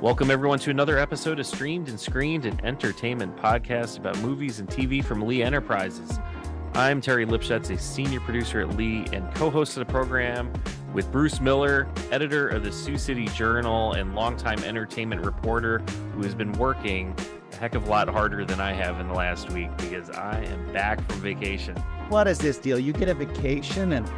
Welcome, everyone, to another episode of Streamed and Screened, an entertainment podcast about movies and TV from Lee Enterprises. I'm Terry Lipshetz, a senior producer at Lee and co-host of the program with Bruce Miller, editor of the Sioux City Journal and longtime entertainment reporter who has been working a heck of a lot harder than I have in the last week because I am back from vacation. What is this deal? You get a vacation and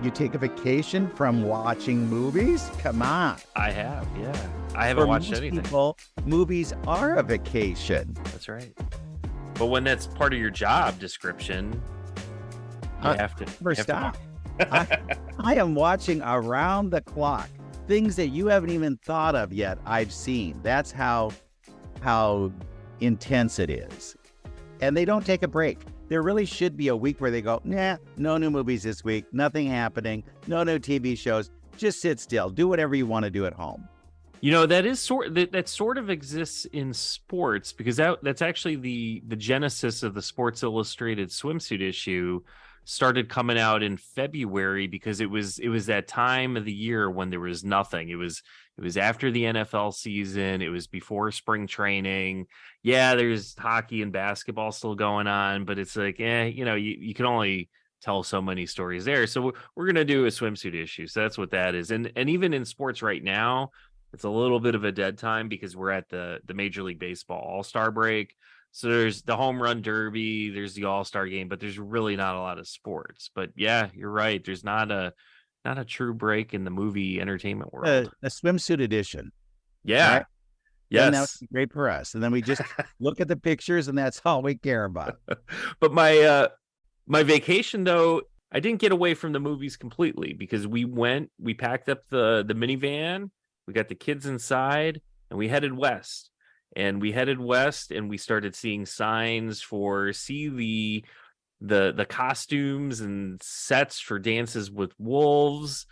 you take a vacation from watching movies? Come on. I have, yeah. I haven't watched anything. People, movies are a vacation. That's right. But when that's part of your job description, you have to never stop. I am watching around the clock things that you haven't even thought of yet. I've seen. That's how intense it is. And they don't take a break. There really should be a week where they go, nah, no new movies this week, nothing happening, no new TV shows. Just sit still. Do whatever you want to do at home. You know, that sort of exists in sports because that's actually the genesis of the Sports Illustrated swimsuit issue started coming out in February because it was that time of the year when there was nothing. It was after the NFL season. It was before spring training. Yeah, there's hockey and basketball still going on, but it's like, you can only tell so many stories there. So we're going to do a swimsuit issue. So that's what that is. And even in sports right now, it's a little bit of a dead time because we're at the Major League Baseball All-Star break. So there's the home run derby, there's the All-Star game, but there's really not a lot of sports. But yeah, you're right. There's not a true break in the movie entertainment world. A swimsuit edition. Yeah. Right? Yes. And that would be great for us. And then we just look at the pictures and that's all we care about. But my vacation, though, I didn't get away from the movies completely because we packed up the minivan, we got the kids inside, and we headed west. And we started seeing signs for the costumes and sets for Dances with Wolves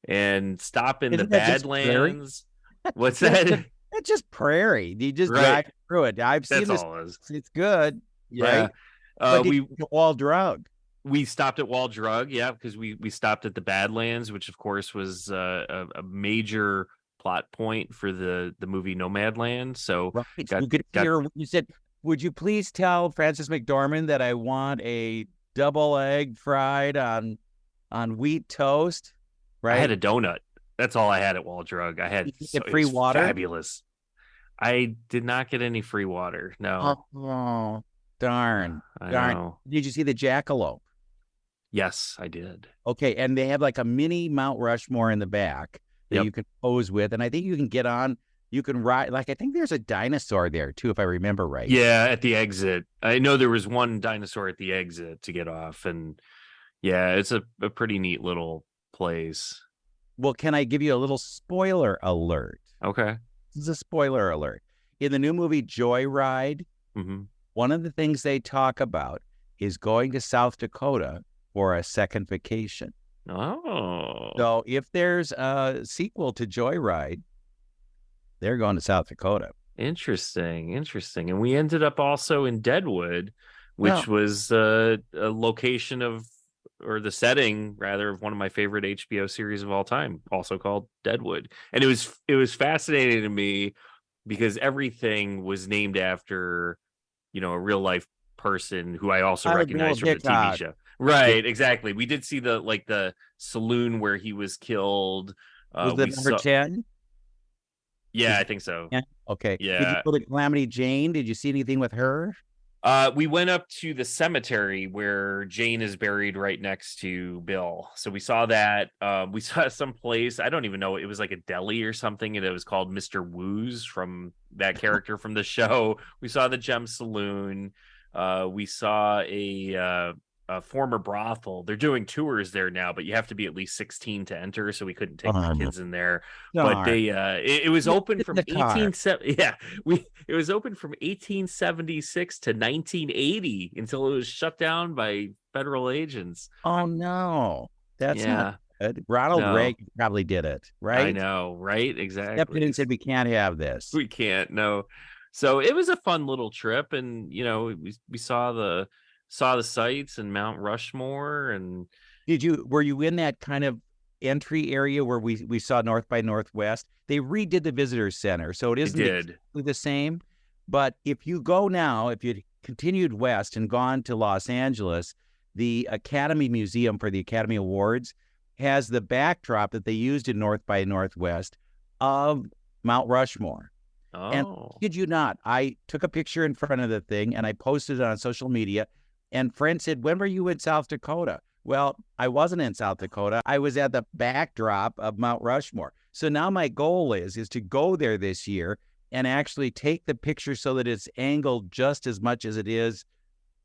and stop in the Badlands. What's that? It's just prairie. You just right. drive through it. I've seen That's this. All it is. It's good. Yeah. Right? Wall Drug. We stopped at Wall Drug, yeah, because we stopped at the Badlands, which of course was a major plot point for the movie Nomadland. So right. You said, would you please tell Frances McDormand that I want a double egg fried on wheat toast? Right. I had a donut. That's all I had at Wall Drug. I had free water. Fabulous. I did not get any free water. No. Oh darn. I know. Did you see the jackalope? Yes, I did. Okay, and they have like a mini Mount Rushmore in the back that you can pose with, and I think you can get on. You can ride. Like I think there's a dinosaur there too, if I remember right. Yeah, at the exit. I know there was one dinosaur at the exit to get off, and yeah, it's a pretty neat little place. Well, can I give you a little spoiler alert? Okay. This is a spoiler alert. In the new movie Joyride, one of the things they talk about is going to South Dakota for a second vacation. Oh. So if there's a sequel to Joyride, they're going to South Dakota. Interesting. And we ended up also in Deadwood, which was a location or the setting rather of one of my favorite HBO series of all time, also called Deadwood. And it was fascinating to me because everything was named after, a real life person who I also recognize from the TV show. Right, exactly. We did see the saloon where he was killed. Was that number 10? Yeah, I think so. Yeah. Okay. Yeah. Did you go to Calamity Jane? Did you see anything with her? We went up to the cemetery where Jane is buried right next to Bill. So we saw that. We saw some place, I don't even know, it was like a deli or something, and it was called Mr. Woo's from that character from the show. We saw the Gem Saloon. We saw a former brothel. They're doing tours there now, but you have to be at least 16 to enter, so we couldn't take the kids in there. But they it was open from it was open from 1876 to 1980 until it was shut down by federal agents. Oh no. That's not good. Ronald Reagan probably did it, right? I know, right? Exactly. Stepped in and said, we can't have this. We can't, no. So it was a fun little trip, and we saw the sights and Mount Rushmore. And were you in that kind of entry area where we saw North by Northwest, they redid the visitor center, so it isn't exactly the same. But if you go now, if you continued west and gone to Los Angeles, the Academy Museum for the Academy Awards has the backdrop that they used in North by Northwest of Mount Rushmore. Oh. And kid you not, I took a picture in front of the thing and I posted it on social media. And friends said, when were you in South Dakota? Well, I wasn't in South Dakota. I was at the backdrop of Mount Rushmore. So now my goal is to go there this year and actually take the picture so that it's angled just as much as it is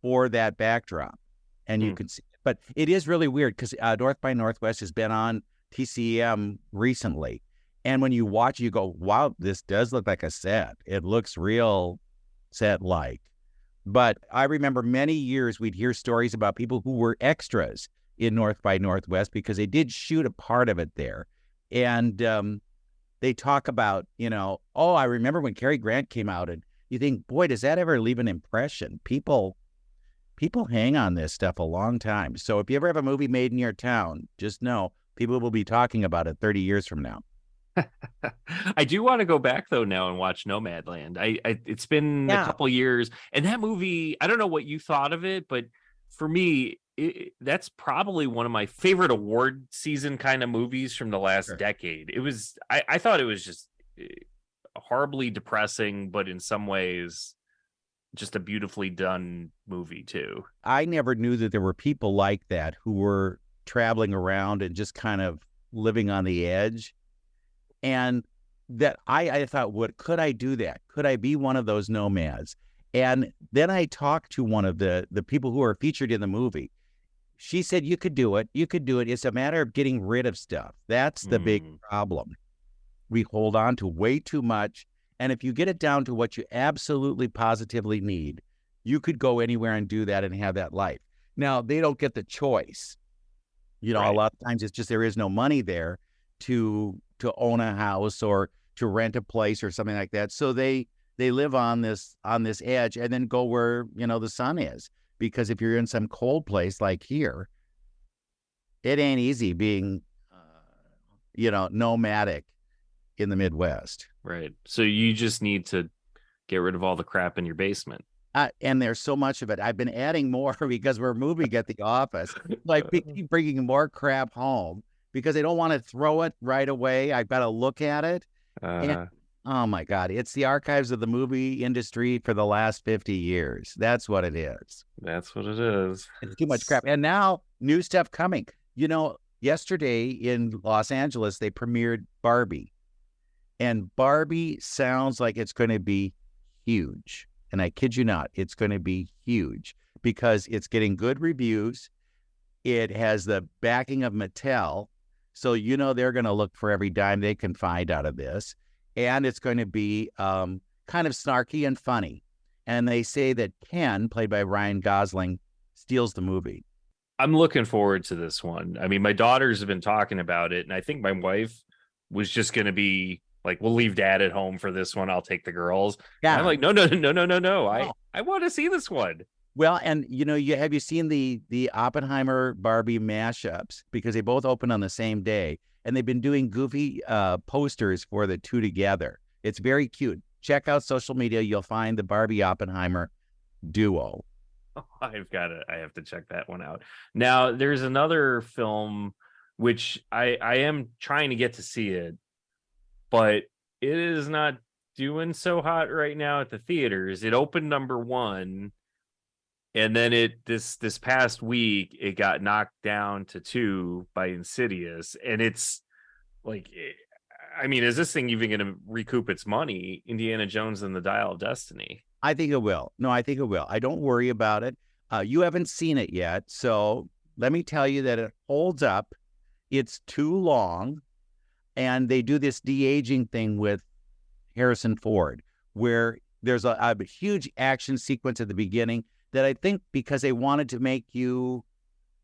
for that backdrop. And you can see it. But it is really weird because North by Northwest has been on TCM recently. And when you watch it, you go, wow, this does look like a set. It looks real set-like. But I remember many years we'd hear stories about people who were extras in North by Northwest because they did shoot a part of it there. And they talk about, oh, I remember when Cary Grant came out, and you think, boy, does that ever leave an impression? People hang on this stuff a long time. So if you ever have a movie made in your town, just know people will be talking about it 30 years from now. I do want to go back though now and watch Nomadland. It's been a couple years, and that movie, I don't know what you thought of it, but for me, that's probably one of my favorite award season kind of movies from the last decade. It was, I thought it was just horribly depressing, but in some ways just a beautifully done movie too. I never knew that there were people like that who were traveling around and just kind of living on the edge. And that I thought, could I do that? Could I be one of those nomads? And then I talked to one of the people who are featured in the movie. She said, you could do it. You could do it. It's a matter of getting rid of stuff. That's the big problem. We hold on to way too much. And if you get it down to what you absolutely positively need, you could go anywhere and do that and have that life. Now, they don't get the choice. A lot of times it's just there is no money there to own a house or to rent a place or something like that. So they live on this edge and then go where, the sun is. Because if you're in some cold place like here, it ain't easy being, nomadic in the Midwest. Right. So you just need to get rid of all the crap in your basement. And there's so much of it. I've been adding more because we're moving at the office. Like keep bringing more crap home because they don't want to throw it right away. I've got to look at it. And, oh, my God. It's the archives of the movie industry for the last 50 years. That's what it is. That's what it is. It's too much crap. And now new stuff coming. Yesterday in Los Angeles, they premiered Barbie. And Barbie sounds like it's going to be huge. And I kid you not, it's going to be huge because it's getting good reviews. It has the backing of Mattel. So, they're going to look for every dime they can find out of this. And it's going to be kind of snarky and funny. And they say that Ken, played by Ryan Gosling, steals the movie. I'm looking forward to this one. I mean, my daughters have been talking about it. And I think my wife was just going to be like, we'll leave dad at home for this one. I'll take the girls. Yeah. And I'm like, no. Oh. I want to see this one. Well, and have you seen the Oppenheimer Barbie mashups? Because they both open on the same day, and they've been doing goofy posters for the two together. It's very cute. Check out social media; you'll find the Barbie Oppenheimer duo. Oh, I have to check that one out. Now, there's another film which I am trying to get to see it, but it is not doing so hot right now at the theaters. It opened number 1. And then this past week, it got knocked down to 2 by Insidious. And it's like, is this thing even going to recoup its money? Indiana Jones and the Dial of Destiny. I think it will. No, I think it will. I don't worry about it. You haven't seen it yet. So let me tell you that it holds up. It's too long. And they do this de-aging thing with Harrison Ford, where there's a huge action sequence at the beginning that I think because they wanted to make you,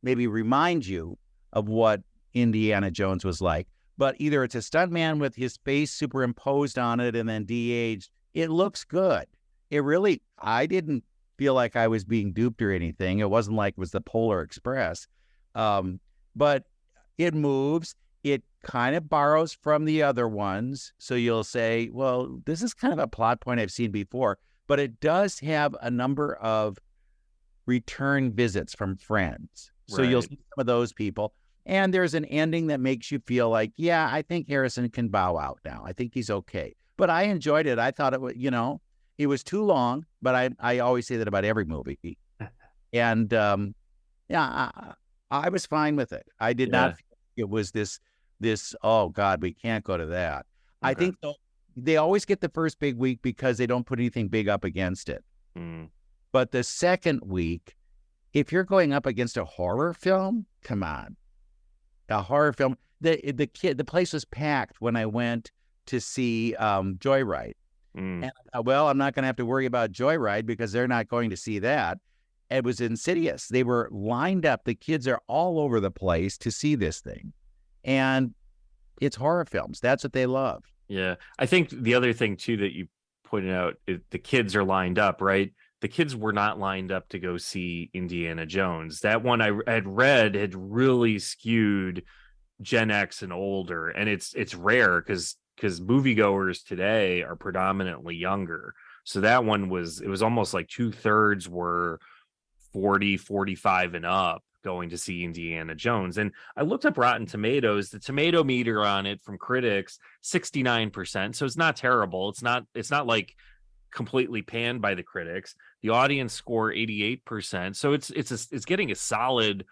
maybe remind you of what Indiana Jones was like. But either it's a stuntman with his face superimposed on it and then de-aged. It looks good. I didn't feel like I was being duped or anything. It wasn't like it was the Polar Express. But it moves. It kind of borrows from the other ones. So you'll say, well, this is kind of a plot point I've seen before, but it does have a number of return visits from friends. So you'll see some of those people. And there's an ending that makes you feel like, yeah, I think Harrison can bow out now. I think he's okay. But I enjoyed it. I thought it was, it was too long, but I always say that about every movie. And I was fine with it. I did not feel it was this, oh God, we can't go to that. Okay. I think they always get the first big week because they don't put anything big up against it. But the second week, if you're going up against a horror film, come on. A horror film. The place was packed when I went to see Joyride. And, well, I'm not going to have to worry about Joyride because they're not going to see that. It was Insidious. They were lined up. The kids are all over the place to see this thing. And it's horror films. That's what they love. Yeah. I think the other thing, too, that you pointed out, is the kids are lined up, right? The kids were not lined up to go see Indiana Jones. That one I had read had really skewed Gen X and older. And it's rare because moviegoers today are predominantly younger. So that one it was almost like 2/3 were 40, 45 and up going to see Indiana Jones. And I looked up Rotten Tomatoes, the tomato meter on it from critics, 69%. So it's not terrible. It's not like completely panned by the critics. The audience score 88%. So it's getting a solid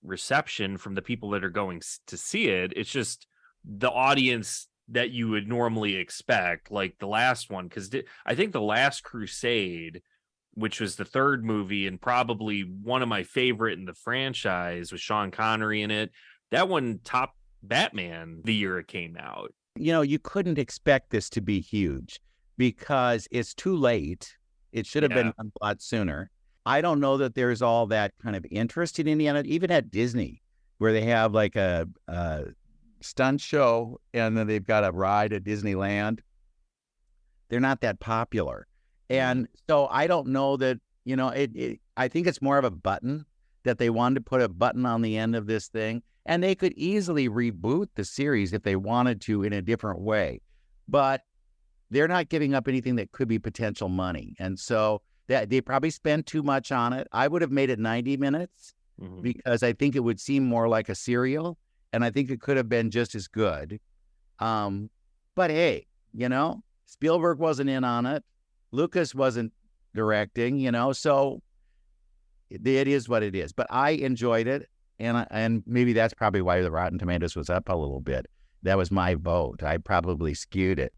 reception from the people that are going to see it. It's just the audience that you would normally expect, like the last one, because I think The Last Crusade, which was the third movie and probably one of my favorite in the franchise with Sean Connery in it, that one topped Batman the year it came out. You couldn't expect this to be huge because it's too late. It should have been a lot sooner. I don't know that there's all that kind of interest in Indiana, even at Disney, where they have like a stunt show and then they've got a ride at Disneyland. They're not that popular. And so I don't know that, I think it's more of a button that they wanted to put a button on the end of this thing. And they could easily reboot the series if they wanted to in a different way. But they're not giving up anything that could be potential money. And so they probably spent too much on it. I would have made it 90 minutes because I think it would seem more like a serial. And I think it could have been just as good. But hey, Spielberg wasn't in on it. Lucas wasn't directing, so it is what it is. But I enjoyed it, and maybe that's probably why the Rotten Tomatoes was up a little bit. That was my vote. I probably skewed it.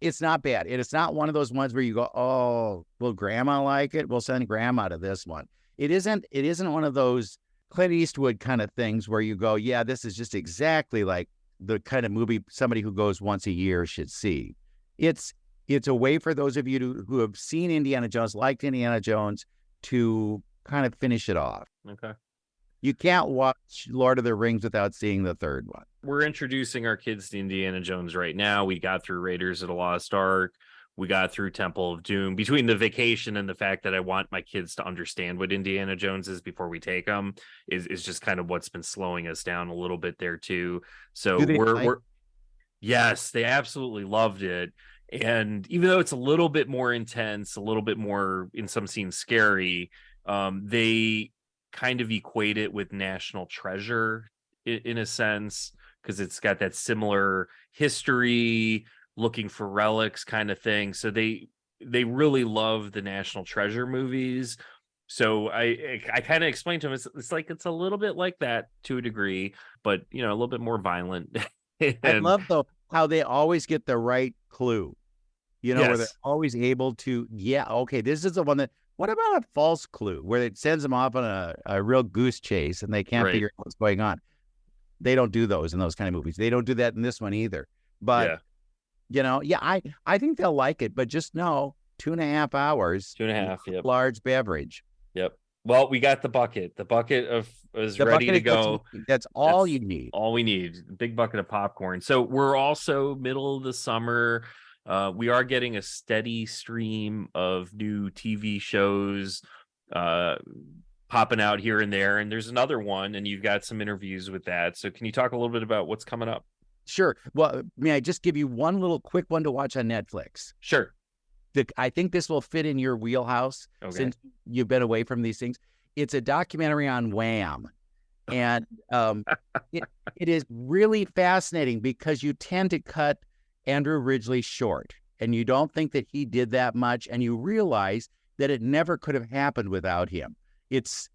It's not bad. It's not one of those ones where you go, oh, will Grandma like it? We'll send Grandma to this one. It isn't one of those Clint Eastwood kind of things where you go, yeah, this is just exactly like the kind of movie somebody who goes once a year should see. It's a way for those of you who have seen Indiana Jones, liked Indiana Jones, to kind of finish it off. Okay. You can't watch Lord of the Rings without seeing the third one. We're introducing our kids to Indiana Jones right now. We got through Raiders of the Lost Ark. We got through Temple of Doom. Between the vacation and the fact that I want my kids to understand what Indiana Jones is before we take them is just kind of what's been slowing us down a little bit there too. So we're yes, they absolutely loved it. And even though it's a little bit more intense, a little bit more in some scenes scary, they kind of equate it with National Treasure in a sense, because it's got that similar history, looking for relics kind of thing. So they really love the National Treasure movies. So I kind of explained to them, it's like it's a little bit like that to a degree, but a little bit more violent. I love though how they always get the right clue. Where they're always able to, okay, this is the one that, what about a false clue where it sends them off on a real goose chase and they can't figure out what's going on? They don't do those in those kind of movies. They don't do that in this one either. But, I think they'll like it, but just know 2.5 hours. 2.5, yep. Large beverage. Yep. Well, we got the bucket. The bucket is ready to go. That's all you need. All we need. Big bucket of popcorn. So we're also middle of the summer. We are getting a steady stream of new TV shows popping out here and there. And there's another one, and you've got some interviews with that. So can you talk a little bit about what's coming up? Sure. Well, may I just give you one little quick one to watch on Netflix? Sure. I think this will fit in your wheelhouse since you've been away from these things. It's a documentary on Wham. And it is really fascinating because you tend to cut Andrew Ridgeley short, and you don't think that he did that much, and you realize that it never could have happened without him. It's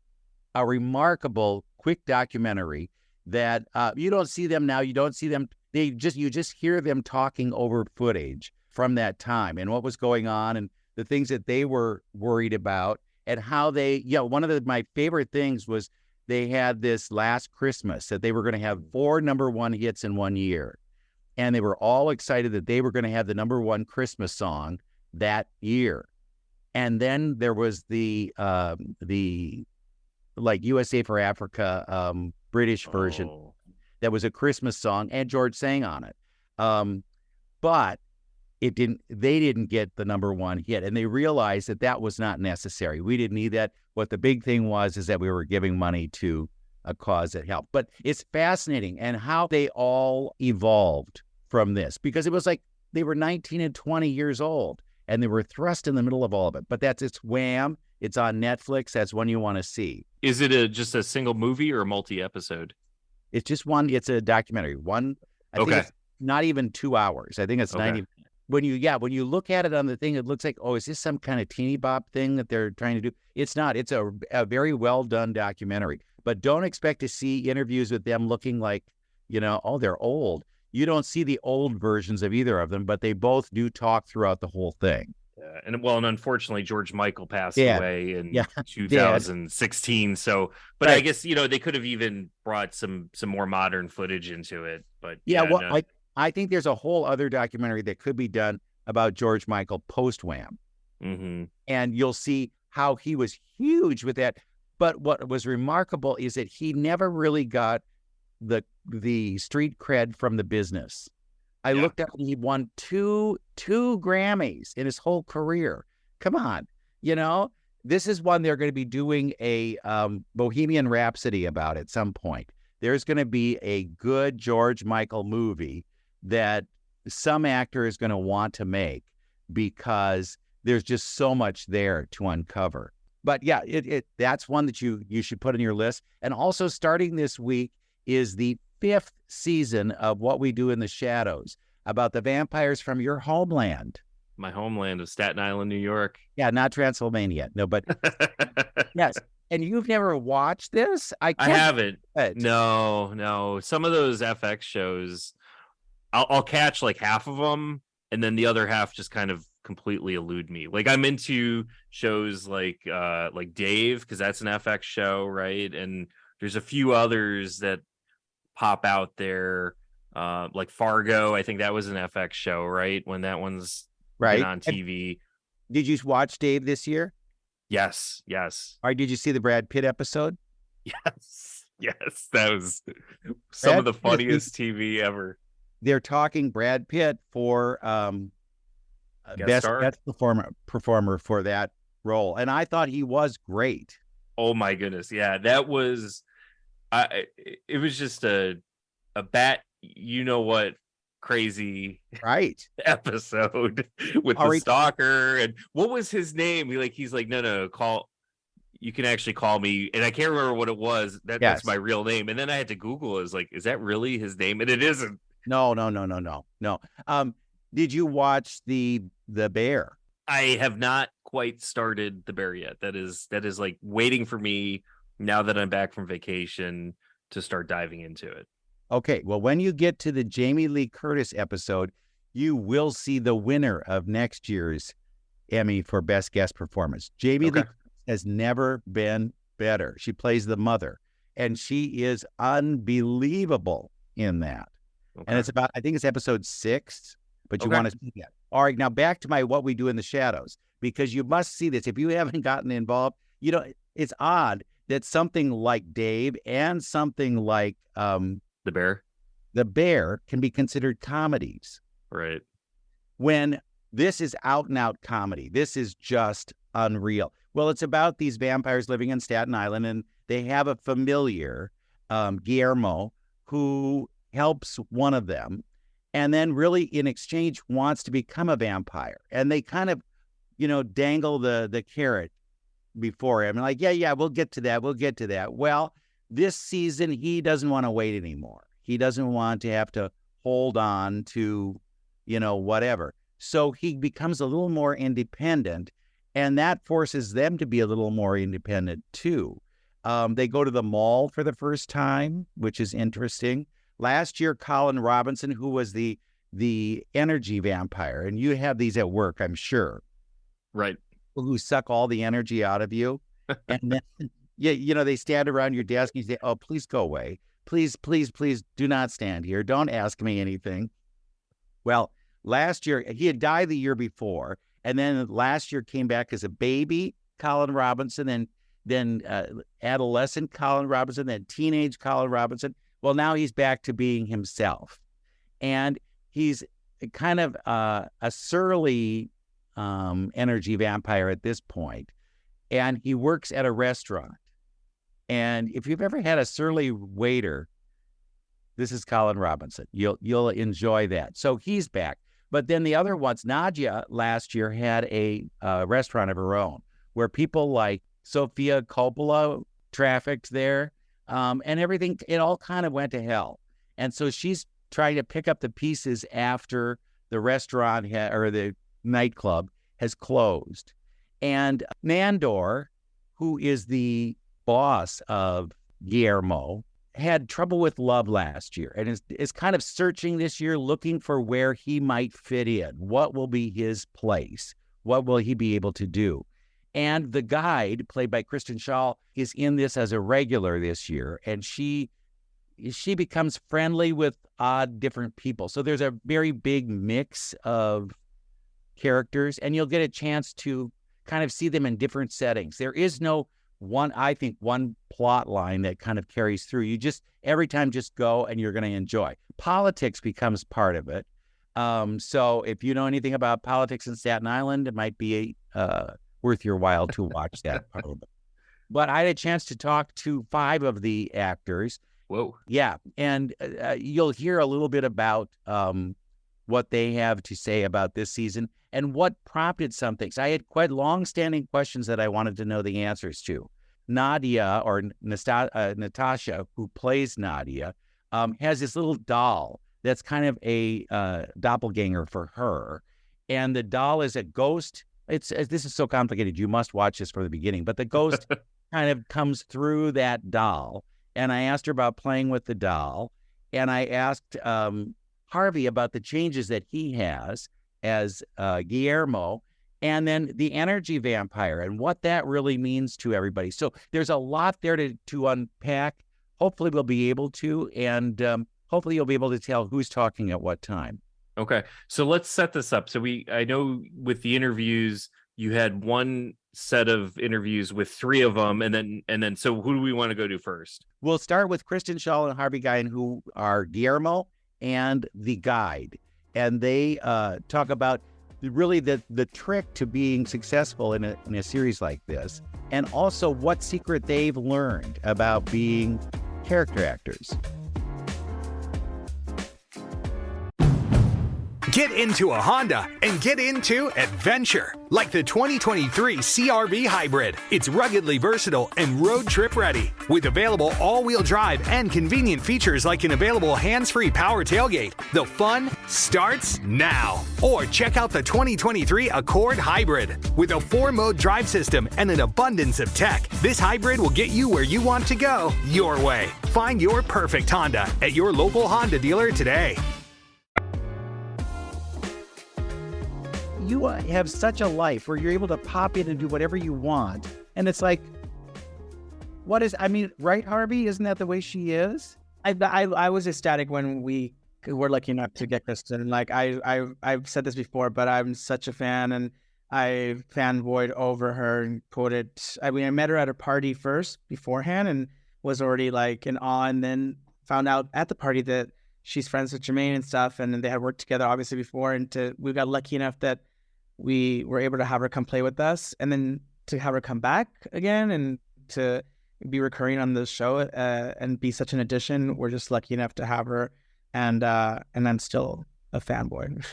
a remarkable, quick documentary that you don't see them now. You don't see them. You just hear them talking over footage from that time and what was going on and the things that they were worried about and how they, one of my favorite things was they had this last Christmas that they were going to have 4 number 1 hits in 1 year. And they were all excited that they were going to have the number 1 Christmas song that year. And then there was the like USA for Africa British version that was a Christmas song, and George sang on it. But they didn't get the number 1 hit, and they realized that was not necessary. We didn't need that. What the big thing was is that we were giving money to a cause that helped. But it's fascinating and how they all evolved from this, because it was like they were 19 and 20 years old and they were thrust in the middle of all of it. But it's Wham. It's on Netflix. That's one you want to see. Is it just a single movie or a multi-episode? It's just one. It's a documentary. I think it's not even 2 hours. I think it's 90. When you look at it on the thing, it looks like, is this some kind of teeny bop thing that they're trying to do? It's not. It's a very well done documentary. But don't expect to see interviews with them looking like, they're old. You don't see the old versions of either of them, but they both do talk throughout the whole thing. Yeah. And unfortunately, George Michael passed away in 2016. So, but I guess, they could have even brought some more modern footage into it. But I think there's a whole other documentary that could be done about George Michael post-Wham. Mm-hmm. And you'll see how he was huge with that. But what was remarkable is that he never really got the street cred from the business. I looked up and he won two Grammys in his whole career. Come on. This is one they're going to be doing a Bohemian Rhapsody about at some point. There's going to be a good George Michael movie that some actor is going to want to make because there's just so much there to uncover. But that's one that you should put on your list. And also starting this week is the 5th season of What We Do in the Shadows about the vampires from your homeland. My homeland of Staten Island, New York. Yeah, not Transylvania. No, but yes. And you've never watched this? I haven't. No. Some of those FX shows, I'll catch like half of them, and then the other half just kind of completely elude me. Like I'm into shows like Dave, because that's an FX show, right? And there's a few others that pop out there, like Fargo. I think that was an FX show, right? When that one's been on TV. Did you watch Dave this year? Yes. All right, did you see the Brad Pitt episode? Yes. That was some of the funniest TV ever. They're talking Brad Pitt for best performer for that role, and I thought he was great. Oh my goodness, yeah, that was. It was just a bat. Crazy episode with the stalker, and what was his name? He's like, no, call. You can actually call me, and I can't remember what it was. That's my real name, and then I had to Google. Is that really his name? And it isn't. No. Did you watch the Bear? I have not quite started the Bear yet. That is like waiting for me now that I'm back from vacation to start diving into it. Okay, well, when you get to the Jamie Lee Curtis episode, you will see the winner of next year's Emmy for Best Guest Performance. Jamie Lee Curtis has never been better. She plays the mother, and she is unbelievable in that. Okay. And it's I think it's episode 6, but you want to see that. All right, now back to my What We Do in the Shadows, because you must see this. If you haven't gotten involved, it's odd that something like Dave and something like The Bear can be considered comedies. Right. When this is out and out comedy. This is just unreal. Well, it's about these vampires living in Staten Island, and they have a familiar, Guillermo, who helps one of them, and then really in exchange wants to become a vampire. And they kind of, dangle the carrot before him. And like, yeah, we'll get to that. Well, this season, he doesn't want to wait anymore. He doesn't want to have to hold on to, whatever. So he becomes a little more independent, and that forces them to be a little more independent too. They go to the mall for the first time, which is interesting. Last year, Colin Robinson, who was the energy vampire, and you have these at work, I'm sure. Right. Who suck all the energy out of you. And then, they stand around your desk and you say, oh, please go away. Please, please, please do not stand here. Don't ask me anything. Well, last year, he had died the year before. And then last year came back as a baby, Colin Robinson, then adolescent Colin Robinson, then teenage Colin Robinson. Well, now he's back to being himself. And he's kind of a surly energy vampire at this point. And he works at a restaurant. And if you've ever had a surly waiter, this is Colin Robinson. You'll enjoy that. So he's back. But then the other ones, Nadja last year had a restaurant of her own where people like Sofia Coppola trafficked there, and everything, it all kind of went to hell. And so she's trying to pick up the pieces after the restaurant or the nightclub has closed. And Nandor, who is the boss of Guillermo, had trouble with love last year and is kind of searching this year, looking for where he might fit in. What will be his place? What will he be able to do? And the guide, played by Kirsten Schaal, is in this as a regular this year, and she becomes friendly with odd, different people. So there's a very big mix of characters, and you'll get a chance to kind of see them in different settings. There is no one plot line that kind of carries through. You just, every time, just go and you're going to enjoy. Politics becomes part of it. So if you know anything about politics in Staten Island, it might be worth your while to watch that part of it. But I had a chance to talk to 5 of the actors. Whoa. Yeah. And you'll hear a little bit about what they have to say about this season and what prompted some things. I had quite long-standing questions that I wanted to know the answers to. Nadja, or Natasia, who plays Nadja, has this little doll that's kind of a doppelganger for her. And the doll is a ghost. This is so complicated. You must watch this from the beginning. But the ghost kind of comes through that doll. And I asked her about playing with the doll. And I asked Harvey about the changes that he has as Guillermo, and then the energy vampire and what that really means to everybody. So there's a lot there to unpack. Hopefully we'll be able to, and hopefully you'll be able to tell who's talking at what time. Okay, so let's set this up. So I know with the interviews, you had one set of interviews with 3 of them, and then so who do we want to go to first? We'll start with Kirsten Schaal and Harvey Guillén, who are Guillermo and the guide. And they talk about really the trick to being successful in a series like this, and also what secret they've learned about being character actors. Get into a Honda and get into adventure, like the 2023 CR-V Hybrid. It's ruggedly versatile and road trip ready, with available all-wheel drive and convenient features like an available hands-free power tailgate. The fun starts now. Or check out the 2023 Accord Hybrid. With a 4-mode drive system and an abundance of tech, this hybrid will get you where you want to go, your way. Find your perfect Honda at your local Honda dealer today. You have such a life where you're able to pop in and do whatever you want. And it's like, right, Harvey? Isn't that the way she is? I was ecstatic when we were lucky enough to get Kristen. Like, I've said this before, but I'm such a fan, and I fanboyed over her and I met her at a party first beforehand and was already like in awe, and then found out at the party that she's friends with Jermaine and stuff, and they had worked together obviously before, and we got lucky enough that we were able to have her come play with us. And then to have her come back again and to be recurring on the show and be such an addition. We're just lucky enough to have her, and I'm still a fanboy.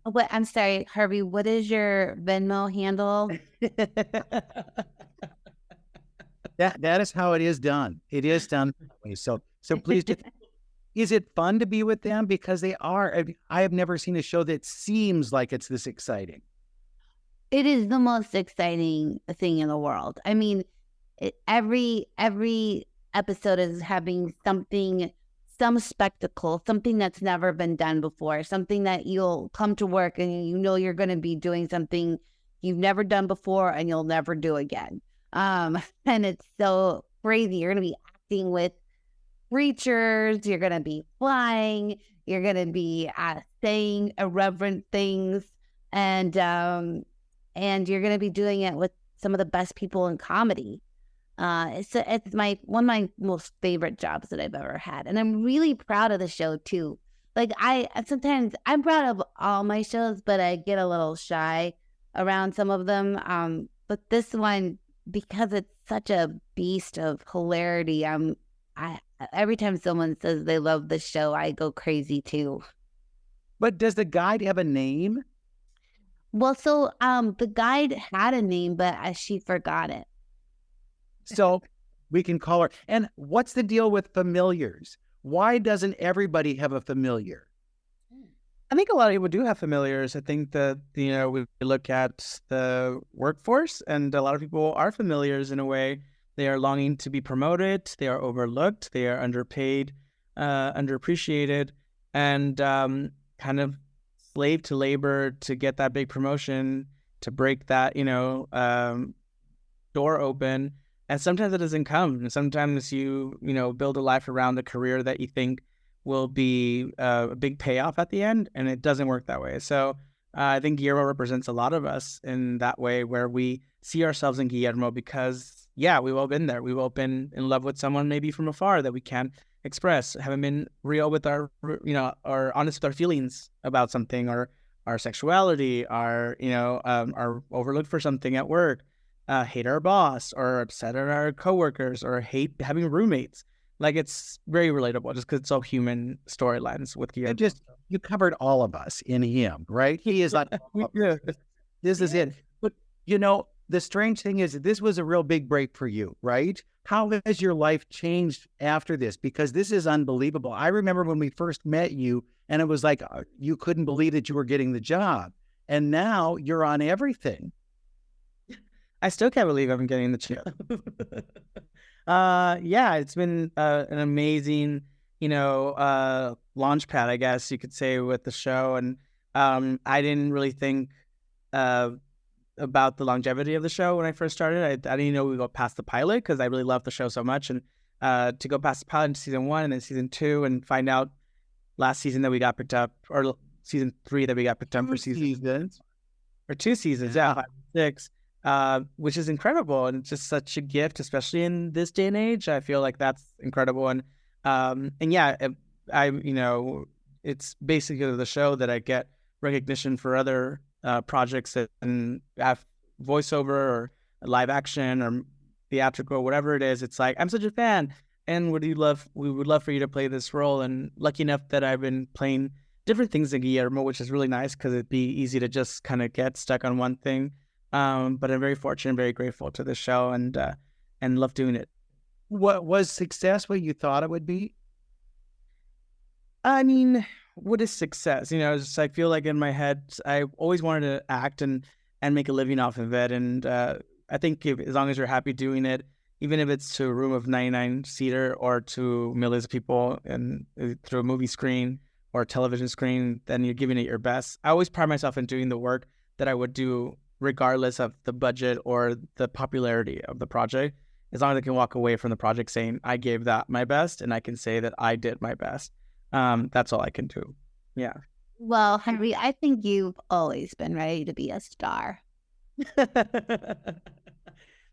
What? I'm sorry, Harvey. What is your Venmo handle? That is how it is done. It is done. So please, is it fun to be with them? Because they are. I have never seen a show that seems like it's this exciting. It is the most exciting thing in the world. I mean, every episode is having some spectacle, something that's never been done before, something that you'll come to work and you know you're going to be doing something you've never done before and you'll never do again. And it's so crazy. You're going to be acting with creatures. You're going to be flying. You're going to be saying irreverent things, and you're going to be doing it with some of the best people in comedy. It's one of my most favorite jobs that I've ever had, and I'm really proud of the show too. Like sometimes I'm proud of all my shows, but I get a little shy around some of them. But this one, because it's such a beast of hilarity, every time someone says they love the show, I go crazy too. But does the guide have a name? Well, so the guide had a name, but she forgot it. So we can call her. And what's the deal with familiars? Why doesn't everybody have a familiar? I think a lot of people do have familiars. I think that, we look at the workforce, and a lot of people are familiars in a way. They are longing to be promoted. They are overlooked. They are underpaid, underappreciated, and kind of slave to labor to get that big promotion, to break that, door open. And sometimes it doesn't come. Sometimes you build a life around a career that you think will be a big payoff at the end, and it doesn't work that way. So I think Guillermo represents a lot of us in that way, where we see ourselves in Guillermo because, we've all been there. We've all been in love with someone maybe from afar that we can't express, haven't been real with or honest with our feelings about something, or our sexuality, our overlooked for something at work. Hate our boss, or upset at our coworkers, or hate having roommates. Like, it's very relatable just because it's all human storylines with Guillermo. You covered all of us in him, right? He is like, this is it. But, the strange thing is this was a real big break for you, right? How has your life changed after this? Because this is unbelievable. I remember when we first met you, and it was like you couldn't believe that you were getting the job. And now you're on everything. I still can't believe I'm getting the chance. It's been an amazing, launch pad, I guess you could say, with the show. And I didn't really think about the longevity of the show when I first started. I didn't even know we would go past the pilot, because I really loved the show so much. And to go past the pilot into season 1 and then season 2, and find out last season that we got picked up, or season 3 that we got picked up for seasons. Or 2 seasons, 5 and 6. Which is incredible, and just such a gift, especially in this day and age. I feel like that's incredible, and it's basically the show that I get recognition for other projects and have voiceover or live action or theatrical, whatever it is. It's like, I'm such a fan, and we would love for you to play this role. And lucky enough that I've been playing different things in Guillermo, which is really nice, because it'd be easy to just kind of get stuck on one thing. But I'm very fortunate and very grateful to this show, and love doing it. What was success what you thought it would be? I mean, what is success? I feel like in my head, I always wanted to act and make a living off of it. And I think as long as you're happy doing it, even if it's to a room of 99-seater or to millions of people and through a movie screen or a television screen, then you're giving it your best. I always pride myself in doing the work that I would do regardless of the budget or the popularity of the project. As long as I can walk away from the project saying I gave that my best, and I can say that I did my best. That's all I can do. Yeah. Well, Harvey, I think you've always been ready to be a star.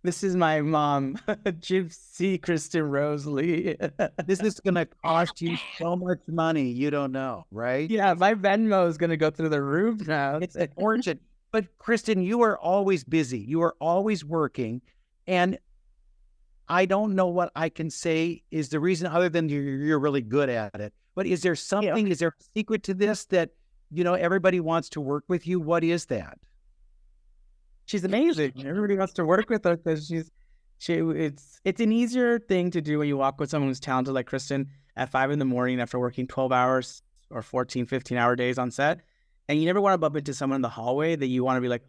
This is my mom, Gypsy Kristen Rosalie. This is going to cost you so much money. You don't know, right? Yeah, my Venmo is going to go through the roof now. It's a fortune. But Kirsten, you are always busy. You are always working. And I don't know what I can say is the reason other than you're really good at it. But is there something, is there a secret to this that, everybody wants to work with you? What is that? She's amazing. Everybody wants to work with her because it's an easier thing to do when you walk with someone who's talented like Kirsten at 5 a.m. after working 12 hours or 14, 15-hour days on set. And you never want to bump into someone in the hallway that you want to be like,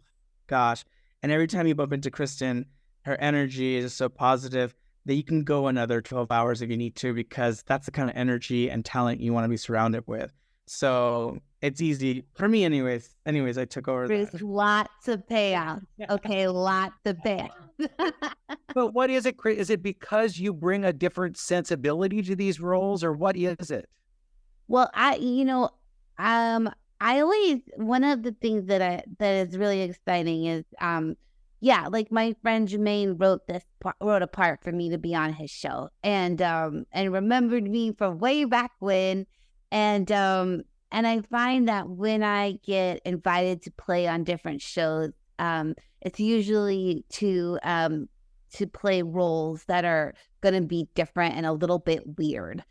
gosh. And every time you bump into Kirsten, her energy is so positive that you can go another 12 hours if you need to, because that's the kind of energy and talent you want to be surrounded with. So it's easy for me anyways. I took over. There's lots of payouts. Okay, lots of payouts. But what is it? Is it because you bring a different sensibility to these roles, or what is it? Well, I always, one of the things that is really exciting is, like my friend Jermaine wrote a part for me to be on his show, and remembered me from way back when, and I find that when I get invited to play on different shows, it's usually to play roles that are going to be different and a little bit weird.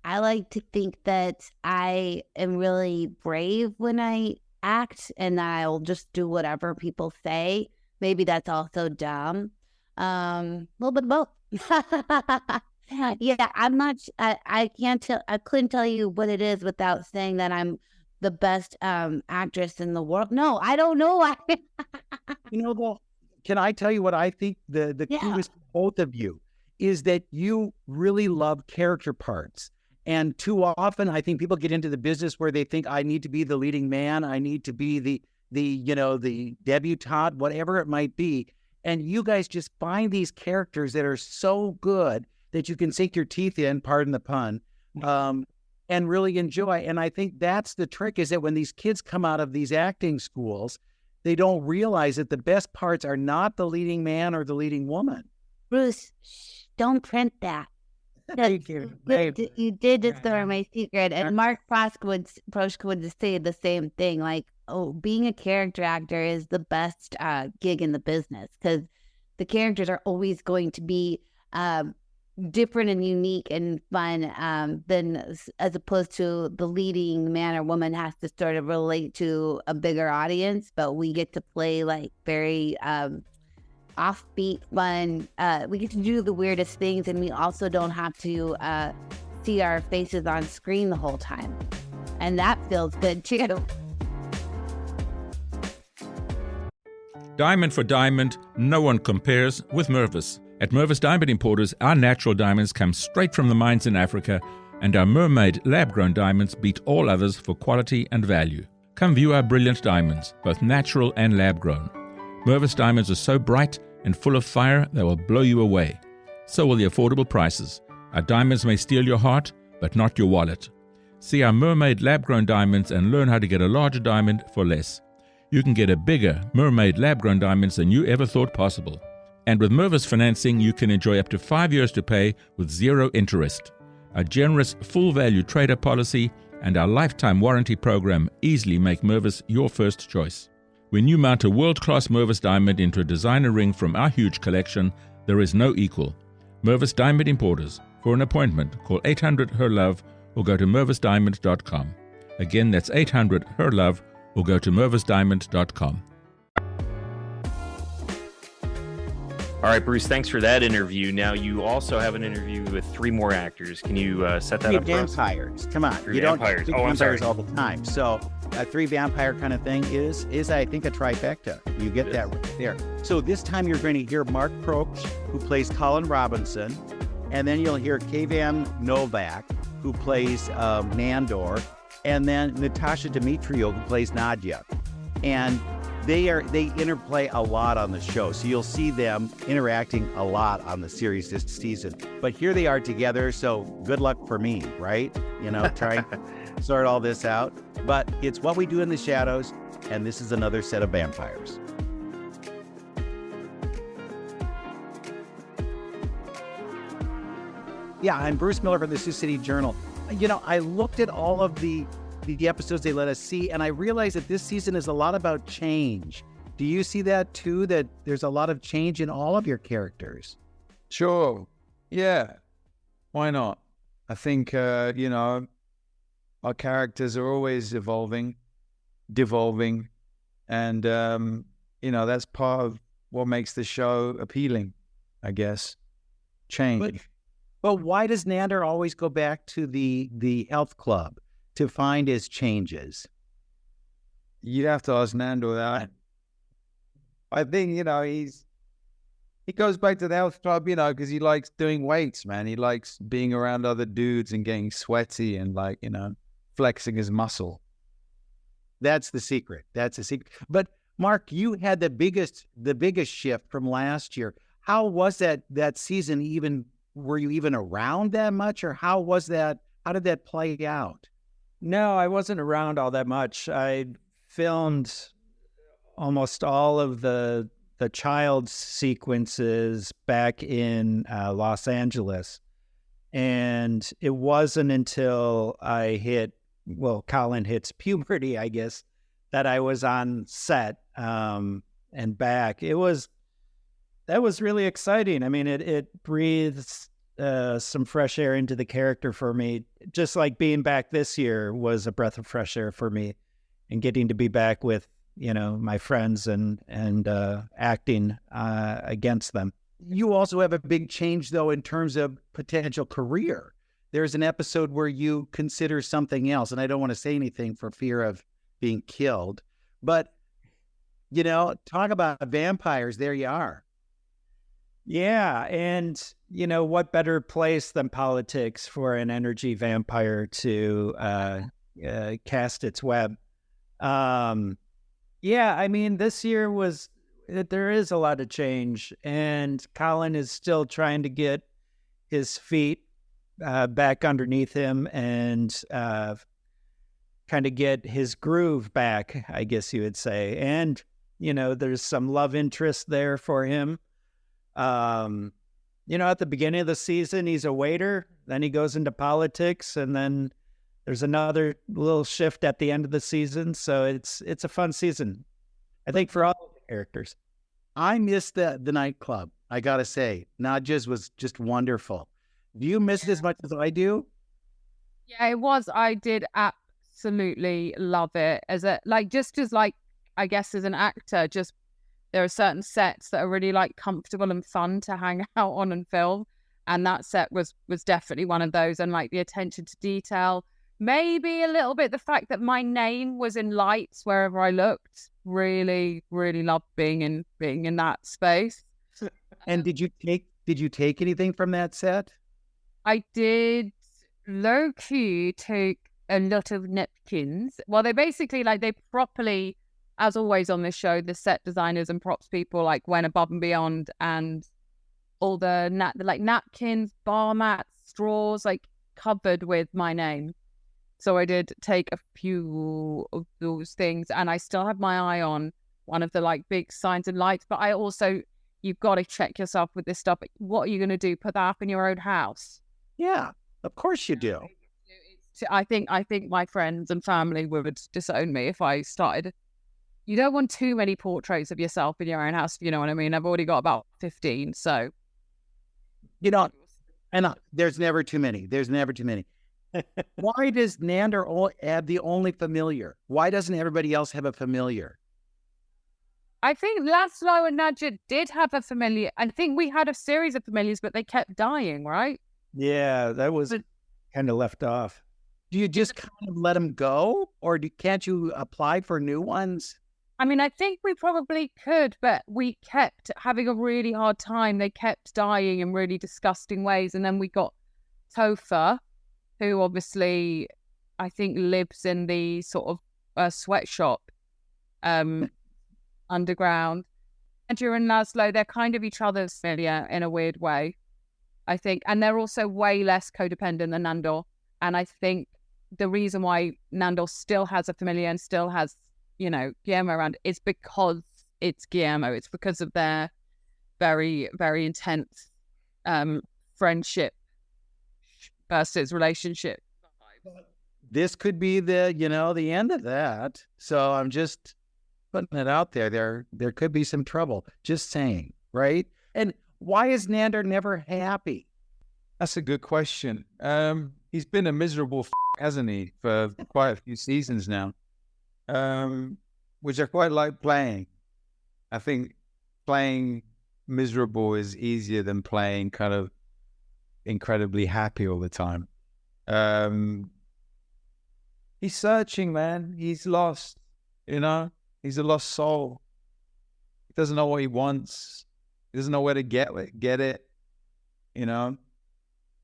I like to think that I am really brave when I act, and that I'll just do whatever people say. Maybe that's also dumb. A little bit of both. Yeah, I'm not. I can't tell. I couldn't tell you what it is without saying that I'm the best actress in the world. No, I don't know. Can I tell you what I think the key is for both of you is that you really love character parts. And too often, I think people get into the business where they think I need to be the leading man, I need to be the debutante, whatever it might be. And you guys just find these characters that are so good that you can sink your teeth in, pardon the pun, and really enjoy. And I think that's the trick, is that when these kids come out of these acting schools, they don't realize that the best parts are not the leading man or the leading woman. Bruce, don't print that. Thank you. You did discover my secret. And Mark Proksch would say the same thing. Like, being a character actor is the best gig in the business, because the characters are always going to be different and unique and fun than as opposed to the leading man or woman has to sort of relate to a bigger audience. But we get to play like very offbeat, fun. We get to do the weirdest things, and we also don't have to see our faces on screen the whole time, and that feels good too. Diamond for diamond, no one compares with Mervis. At Mervis Diamond Importers, our natural diamonds come straight from the mines in Africa, and our mermaid lab-grown diamonds beat all others for quality and value. Come view our brilliant diamonds, both natural and lab-grown. Mervis diamonds are so bright and full of fire they will blow you away. So will the affordable prices. Our diamonds may steal your heart, but not your wallet. See our mermaid lab-grown diamonds and learn how to get a larger diamond for less. You can get a bigger mermaid lab-grown diamonds than you ever thought possible. And with Mervis financing, you can enjoy up to 5 years to pay with 0 interest. A generous full-value trader policy and our lifetime warranty program easily make Mervis your first choice. When you mount a world-class Mervis diamond into a designer ring from our huge collection, there is no equal. Mervis Diamond Importers. For an appointment, call 800-HER-LOVE or go to mervisdiamond.com. Again, that's 800-HER-LOVE or go to mervisdiamond.com. All right, Bruce, thanks for that interview. Now, you also have an interview with 3 more actors. Can you set that up for us? Vampires. Come on. You don't do vampires all the time. So a 3 vampire kind of thing is I think, a trifecta. You get that right there. So this time you're going to hear Mark Proksch, who plays Colin Robinson, and then you'll hear Kayvan Novak, who plays Nandor, and then Natasia Demetriou, who plays Nadja. And they interplay a lot on the show, so you'll see them interacting a lot on the series this season. But here they are together, so good luck for me, right? Trying to sort all this out. But it's what we do in the shadows, and this is another set of vampires. Yeah, I'm Bruce Miller for the Sioux City Journal. I looked at all of the the episodes they let us see. And I realize that this season is a lot about change. Do you see that too, that there's a lot of change in all of your characters? Sure. Yeah. Why not? I think, you know, our characters are always evolving, devolving. And, you know, that's part of what makes the show appealing, I guess. Change. But why does Nandor always go back to the health club to find his changes? You'd have to ask Nandor that. I think, you know, he goes back to the health club, you know, because he likes doing weights, man. He likes being around other dudes and getting sweaty and, like, you know, flexing his muscle. That's the secret. That's the secret. But Mark, you had the biggest shift from last year. How was that season even? Were you even around that much, or how was that? How did that play out? No, I wasn't around all that much. I filmed almost all of the child sequences back in Los Angeles. And it wasn't until Colin hits puberty, I guess, that I was on set and back. That was really exciting. I mean, it breathes some fresh air into the character for me. Just like being back this year was a breath of fresh air for me, and getting to be back with, you know, my friends and acting against them. You also have a big change, though, in terms of potential career. There's an episode where you consider something else, and I don't want to say anything for fear of being killed, but, you know, talk about vampires. There you are. Yeah, and, you know, what better place than politics for an energy vampire to cast its web? Yeah, I mean, this year there is a lot of change, and Colin is still trying to get his feet back underneath him and kind of get his groove back, I guess you would say. And, you know, there's some love interest there for him. You know, at the beginning of the season, he's a waiter, then he goes into politics, and then there's another little shift at the end of the season. So it's a fun season, I think, for all the characters. I missed the nightclub, I gotta say. Nadja's was just wonderful. Do you miss it as much as I do? Yeah, it was. I did absolutely love it. I guess as an actor, just there are certain sets that are really like comfortable and fun to hang out on and film. And that set was definitely one of those. And like the attention to detail, maybe a little bit the fact that my name was in lights wherever I looked. Really, really loved being in that space. And did you take anything from that set? I did low-key take a lot of napkins. Well, they basically, they properly, as always on this show, the set designers and props people like went above and beyond, and all the napkins, bar mats, straws, like covered with my name. So I did take a few of those things, and I still have my eye on one of the like big signs and lights. But I also, you've got to check yourself with this stuff. What are you going to do? Put that up in your own house? Yeah, of course you do. I think my friends and family would disown me if I started. You don't want too many portraits of yourself in your own house, if you know what I mean. I've already got about 15, so. You know, and there's never too many. There's never too many. Why does Nandor have the only familiar? Why doesn't everybody else have a familiar? I think Laszlo and Nadja did have a familiar. I think we had a series of familiars, but they kept dying, right? Yeah, that was kind of left off. Do you just kind of let them go, or can't you apply for new ones? I mean, I think we probably could, but we kept having a really hard time. They kept dying in really disgusting ways. And then we got Topher, who obviously I think lives in the sort of sweatshop underground. Andrew and Laszlo, they're kind of each other's familiar in a weird way, I think. And they're also way less codependent than Nandor. And I think the reason why Nandor still has a familiar and still has, you know, Guillermo around is because it's Guillermo. It's because of their very, very intense friendship versus relationship. this could be the end of that. So I'm just putting it out there. There could be some trouble. Just saying, right? And why is Nandor never happy? That's a good question. He's been a miserable hasn't he, for quite a few seasons now, which I quite like playing. I think playing miserable is easier than playing kind of incredibly happy all the time. He's searching, man. He's lost, He's a lost soul. He doesn't know what he wants. He doesn't know where to get it,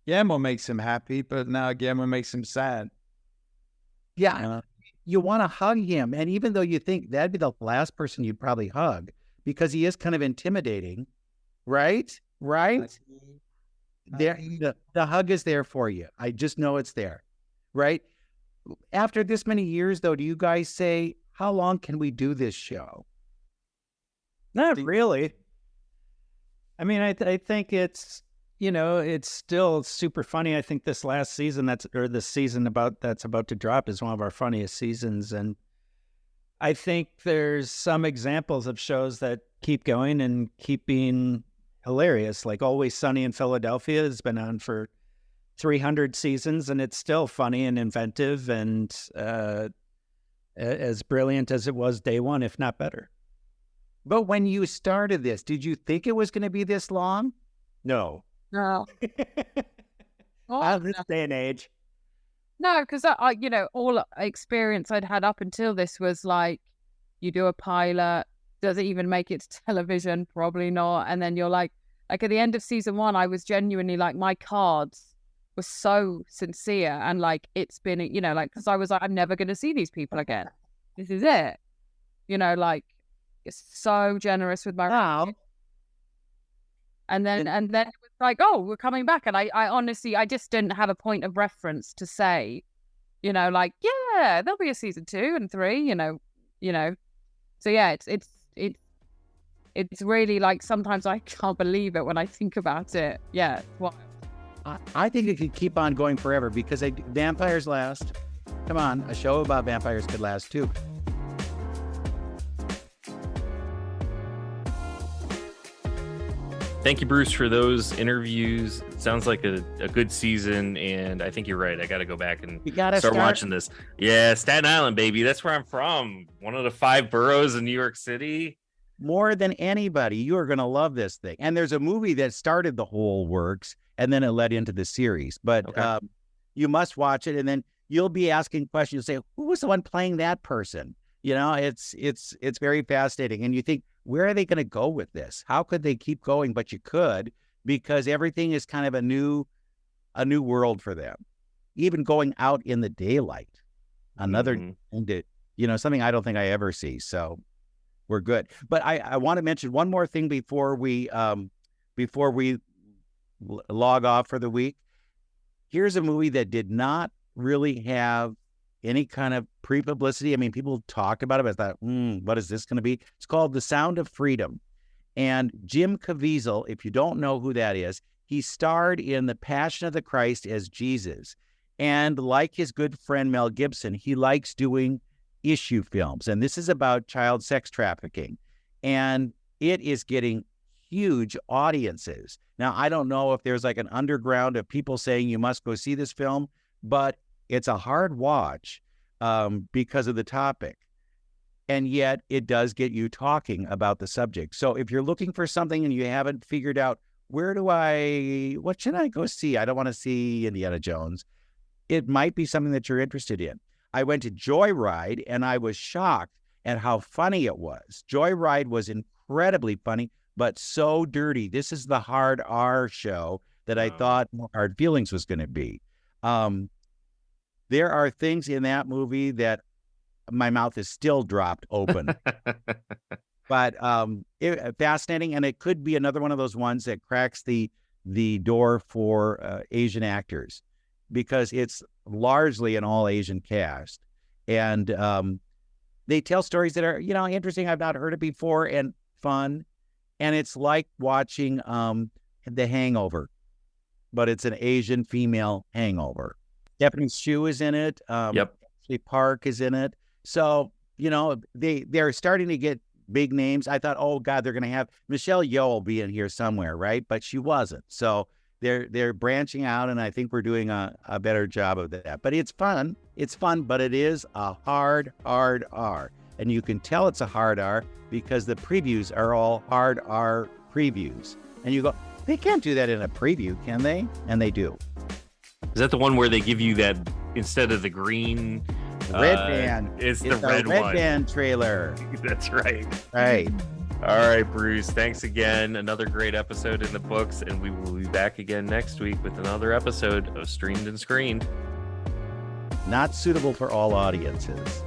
Guillermo makes him happy, but now Guillermo makes him sad. Yeah, you want to hug him. And even though you think that'd be the last person you'd probably hug, because he is kind of intimidating, right? The hug is there for you. I just know it's there, right? After this many years, though, do you guys say, how long can we do this show? Not really. I mean, I think it's, it's still super funny. I think this last season that's about to drop is one of our funniest seasons. And I think there's some examples of shows that keep going and keep being hilarious. Like Always Sunny in Philadelphia has been on for 300 seasons, and it's still funny and inventive and as brilliant as it was day one, if not better. But when you started this, did you think it was going to be this long? No. No. This day and age. No, because all experience I'd had up until this was like, you do a pilot, does it even make it to television? Probably not. And then you're like at the end of season 1, I was genuinely like, my cards were so sincere, and like it's been, because I was like, I'm never going to see these people again. This is it. It's so generous with my wow. And then it was like, oh, we're coming back. And I honestly, I just didn't have a point of reference to say, yeah, there'll be a season 2 and 3, So yeah, it's really like, sometimes I can't believe it when I think about it. Yeah. Well, I think it could keep on going forever because vampires last. Come on, a show about vampires could last too. Thank you, Bruce, for those interviews. It sounds like a good season, and I think you're right. I got to go back and start watching this. Yeah, Staten Island, baby. That's where I'm from. One of the 5 boroughs in New York City. More than anybody, you are going to love this thing. And there's a movie that started the whole works, and then it led into the series. But okay. You must watch it, and then you'll be asking questions. You'll say, who was the one playing that person? It's very fascinating. And you think, where are they going to go with this? How could they keep going? But you could, because everything is kind of a new world for them. Even going out in the daylight, something I don't think I ever see. So we're good. But I want to mention one more thing before we log off for the week. Here's a movie that did not really have any kind of pre-publicity. I mean, people talked about it, but I thought, what is this going to be? It's called The Sound of Freedom. And Jim Caviezel, if you don't know who that is, he starred in The Passion of the Christ as Jesus. And like his good friend Mel Gibson, he likes doing issue films. And this is about child sex trafficking. And it is getting huge audiences. Now, I don't know if there's like an underground of people saying you must go see this film, but it's a hard watch because of the topic. And yet it does get you talking about the subject. So if you're looking for something and you haven't figured out, what should I go see? I don't want to see Indiana Jones. It might be something that you're interested in. I went to Joyride and I was shocked at how funny it was. Joyride was incredibly funny, but so dirty. This is the hard R show that I thought Hard Feelings was going to be. There are things in that movie that my mouth is still dropped open. But fascinating, and it could be another one of those ones that cracks the door for Asian actors, because it's largely an all-Asian cast. And they tell stories that are, interesting. I've not heard it before, and fun. And it's like watching The Hangover, but it's an Asian female hangover. Stephanie Shu is in it. Yep. Ashley Park is in it. So, they're starting to get big names. I thought, oh God, they're going to have Michelle Yeoh will be in here somewhere, right? But she wasn't. So they're branching out, and I think we're doing a better job of that. But it's fun. It's fun, but it is a hard R. And you can tell it's a hard R because the previews are all hard R previews. And you go, they can't do that in a preview, can they? And they do. Is that the one where they give you that instead of the green red band? It's the red one. Band trailer. That's right. Right. All right, Bruce. Thanks again. Another great episode in the books, and we will be back again next week with another episode of Streamed and Screened. Not suitable for all audiences.